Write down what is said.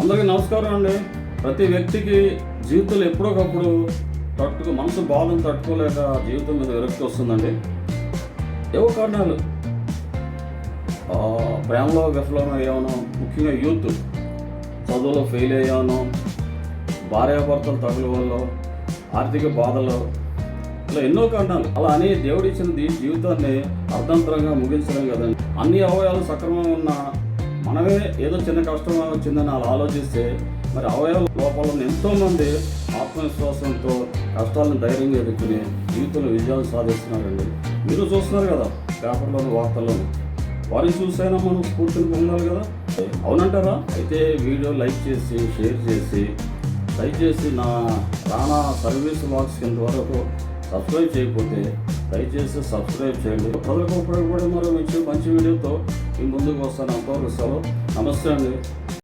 అందరికీ నమస్కారం అండి. ప్రతి వ్యక్తికి జీవితంలో ఎప్పుడోకప్పుడు మనసు బాధను తట్టుకోలేక జీవితం మీద విరక్తి వస్తుందండి. ఏవో కారణాలు, ప్రేమలో విఫలం అయ్యాను, ముఖ్యంగా యూత్ చదువులో ఫెయిల్ అయ్యాను, భార్యాభర్తలు తగుల వల్ల, ఆర్థిక బాధలు, ఇలా ఎన్నో కారణాలు. అలా అని దేవుడు ఇచ్చిన జీవితాన్ని అర్థంతరంగా ముగించడం కదండి. అన్ని అవయవాలు సక్రమంగా ఉన్న మనమే ఏదో చిన్న కష్టం వచ్చిందని అలా ఆలోచిస్తే మరి అవయవ లోపాలను ఎంతోమంది ఆత్మవిశ్వాసంతో కష్టాలను ధైర్యంగా ఎదుర్కొని జీవితంలో విజయాలు సాధిస్తున్నారండి. మీరు చూస్తున్నారు కదా పేపర్లోను వార్తల్లోను. వారిని చూసైనా మనం స్ఫూర్తిని పొందాలి కదా, అవునంటారా? అయితే వీడియో లైక్ చేసి షేర్ చేసి దయచేసి నా రానా సర్వీస్ బాక్స్ కింద వరకు సబ్స్క్రైబ్ చేయకపోతే దయచేసి సబ్స్క్రైబ్ చేయండి. ప్రజలకు ఉపయోగపడే మరో మంచి వీడియోతో మీ ముందుకు వస్తాను. అంతవరకు సెలవు. నమస్తే అండి.